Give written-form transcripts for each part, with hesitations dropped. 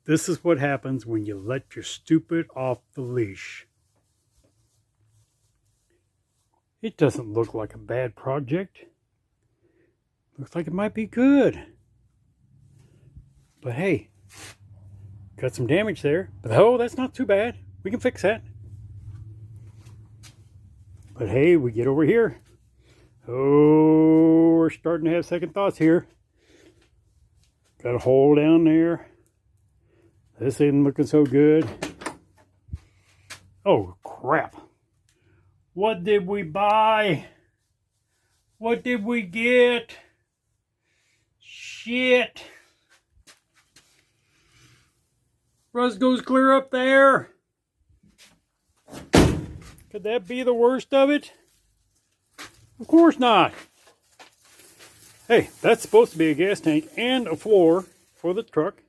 This is what happens when you let your stupid off the leash. It doesn't look like a bad project. Looks like it might be good. But hey, got some damage there. But oh, that's not too bad. We can fix that. But hey, we get over here. Oh, we're starting to have second thoughts here. Got a hole down there. This isn't looking so good. Oh, crap. What did we buy? What did we get? Shit. Rust goes clear up there. Could that be the worst of it? Of course not. Hey, that's supposed to be a gas tank and a floor for the truck.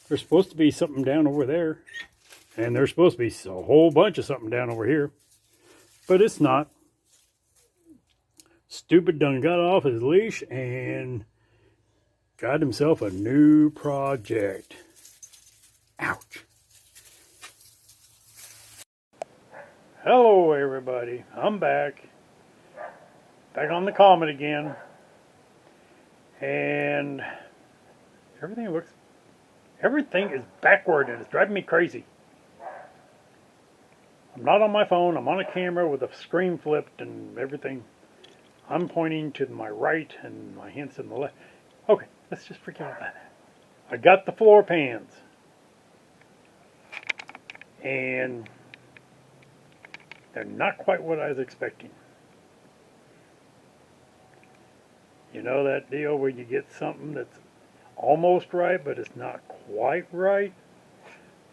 There's supposed to be something down over there. And there's supposed to be a whole bunch of something down over here. But it's not. Stupid done got off his leash and got himself a new project. Ouch. Hello everybody. I'm back. Back on the Comet again. And everything is backward and it's driving me crazy. I'm not on my phone, I'm on a camera with the screen flipped and everything. I'm pointing to my right and my hands to the left. Okay, let's just forget about that. I got the floor pans. And they're not quite what I was expecting. You know that deal where you get something that's almost right, but it's not quite right?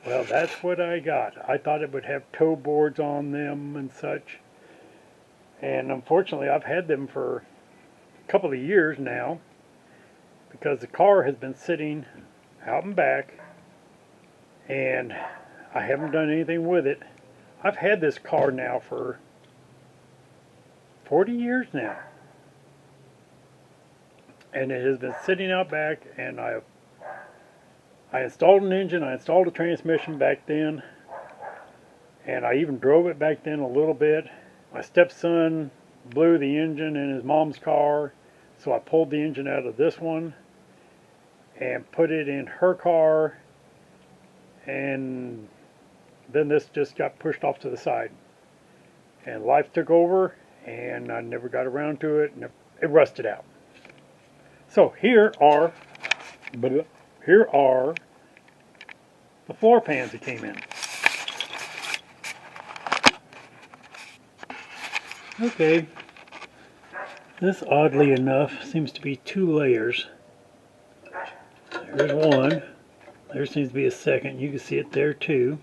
Well, that's what I got. I thought it would have toe boards on them and such. And unfortunately, I've had them for a couple of years now because the car has been sitting out and back and I haven't done anything with it. I've had this car now for 40 years now. And it has been sitting out back and I installed an engine, I installed a transmission back then, and I even drove it back then a little bit. My stepson blew the engine in his mom's car, so I pulled the engine out of this one and put it in her car, and then this just got pushed off to the side. And life took over, and I never got around to it, and it rusted out. So here are the floor pans that came in. Okay, this oddly enough seems to be 2 layers. There's one. There seems to be a second. You can see it there too.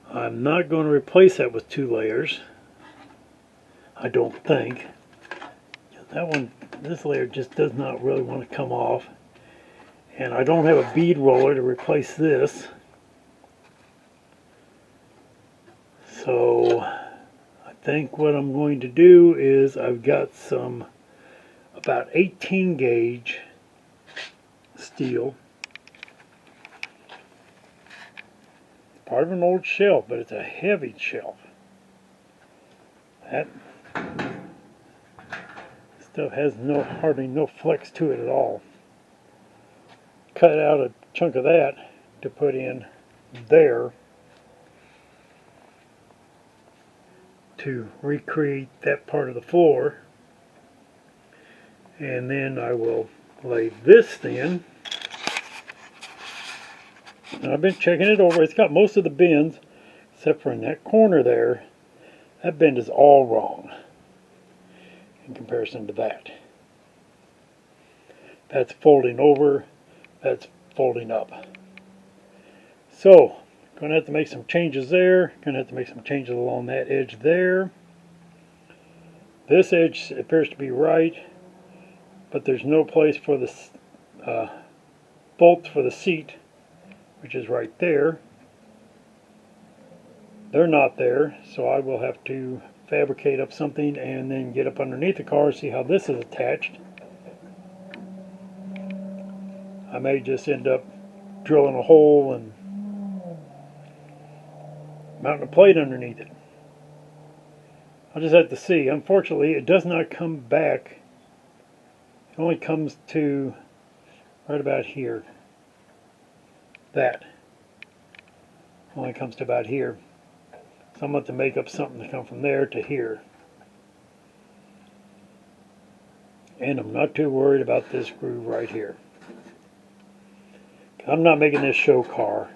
I'm not going to replace that with 2 layers. I don't think. That one, this layer just does not really want to come off. And I don't have a bead roller to replace this. So I think what I'm going to do is I've got some about 18 gauge steel. It's part of an old shelf, but it's a heavy shelf. That stuff has hardly no flex to it at all. Cut out a chunk of that to put in there to recreate that part of the floor, and then I will lay this in. Now I've been checking it over. It's got most of the bends except for in that corner there. That bend is all wrong in comparison to that. That's folding over, that's folding up. So going to have to make some changes there. Going to have to make some changes along that edge there. This edge appears to be right, but there's no place for the bolts for the seat, which is right there. They're not there, so I will have to fabricate up something and then get up underneath the car, see how this is attached. I may just end up drilling a hole and mounting a plate underneath it. I'll just have to see. Unfortunately, it does not come back. It only comes to right about here. That only comes to about here. So I'm going to have to make up something to come from there to here. And I'm not too worried about this groove right here. I'm not making this show car.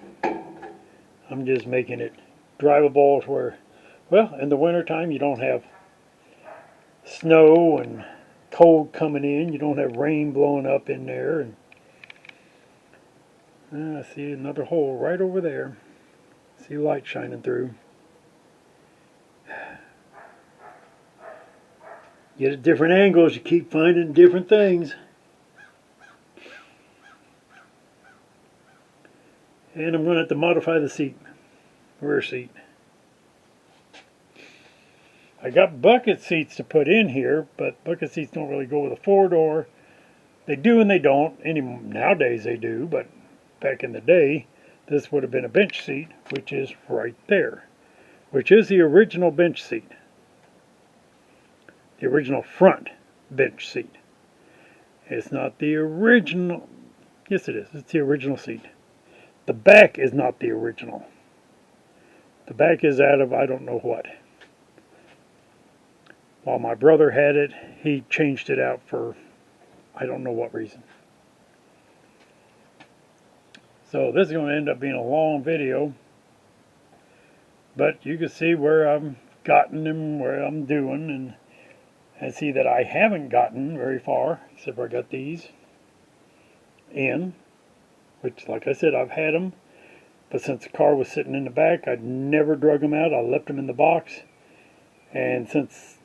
I'm just making it drivable to where, well, in the wintertime you don't have snow and cold coming in. You don't have rain blowing up in there. And I see another hole right over there. See light shining through. Get at different angles, you keep finding different things. And I'm going to have to modify the seat, rear seat. I got bucket seats to put in here, but bucket seats don't really go with a four-door. They do and they don't. Nowadays they do, but back in the day, this would have been a bench seat, which is right there, which is the original bench seat. The original front bench seat. It's not the original. Yes, it is. It's the original seat. The back is not the original. The back is out of I don't know what. While my brother had it, he changed it out for I don't know what reason. So this is going to end up being a long video. But you can see where I've gotten them, where I'm doing, and see that I haven't gotten very far, except for I got these in, which, like I said, I've had them, but since the car was sitting in the back, I never drug them out. I left them in the box, and since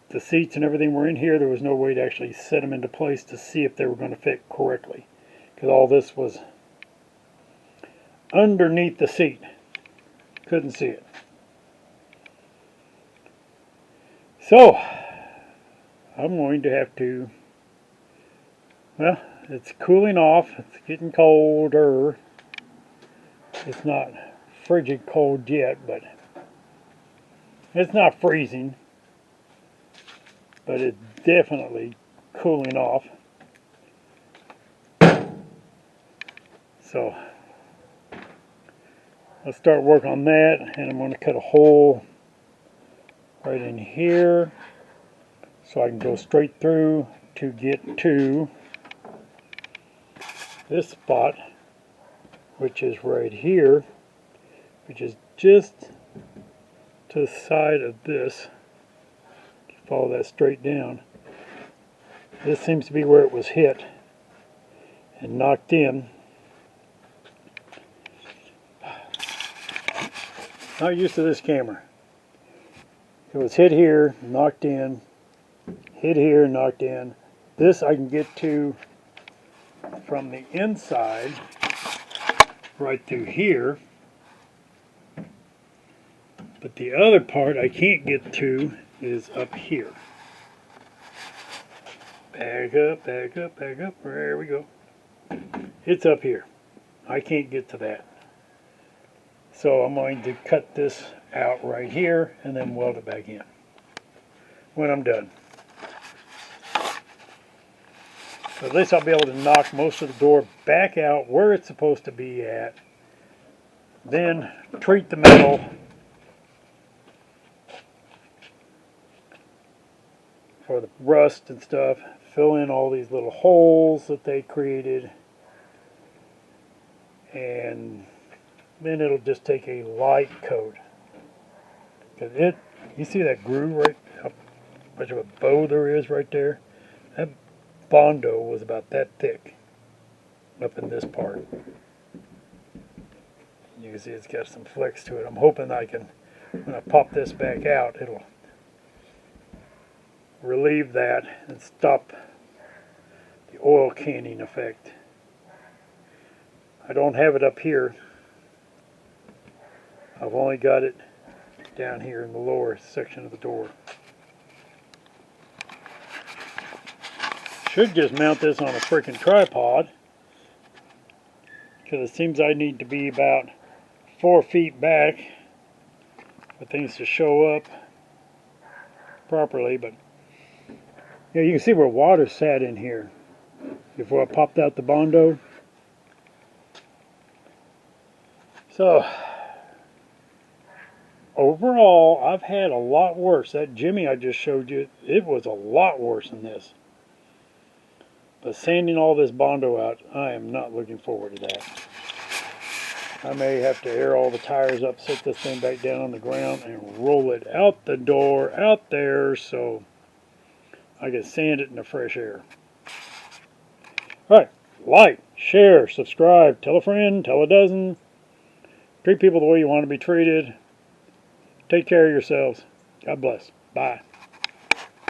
the seats and everything were in here, there was no way to actually set them into place to see if they were going to fit correctly, because all this was underneath the seat. Couldn't see it. So I'm going to have to, well, it's cooling off. It's getting colder. It's not frigid cold yet, but it's not freezing. But it's definitely cooling off. So I'll start work on that, and I'm going to cut a hole right in here so I can go straight through to get to this spot, which is right here, which is just to the side of this. Follow that straight down. This seems to be where it was hit and knocked in. Not used to this camera. It was hit here, knocked in, hit here, knocked in. This I can get to from the inside, right through here. But the other part I can't get to is up here. Back up, back up, back up. There we go. It's up here. I can't get to that. So I'm going to cut this out right here and then weld it back in when I'm done. So at least I'll be able to knock most of the door back out where it's supposed to be at. Then treat the metal for the rust and stuff. Fill in all these little holes that they created. And then it'll just take a light coat. Because you see that groove right, how much of a bow there is right there? That Bondo was about that thick up in this part. You can see it's got some flex to it. I'm hoping I can, when I pop this back out, it'll relieve that and stop the oil canning effect. I don't have it up here. I've only got it down here in the lower section of the door. Should just mount this on a freaking tripod because it seems I need to be about 4 feet back for things to show up properly. But yeah, you can see where water sat in here before I popped out the Bondo. So overall, I've had a lot worse. That Jimmy I just showed you, it was a lot worse than this. But sanding all this Bondo out, I am not looking forward to that. I may have to air all the tires up, set this thing back down on the ground, and roll it out the door, out there, so I can sand it in the fresh air. Alright, like, share, subscribe, tell a friend, tell a dozen. Treat people the way you want to be treated. Take care of yourselves. God bless. Bye.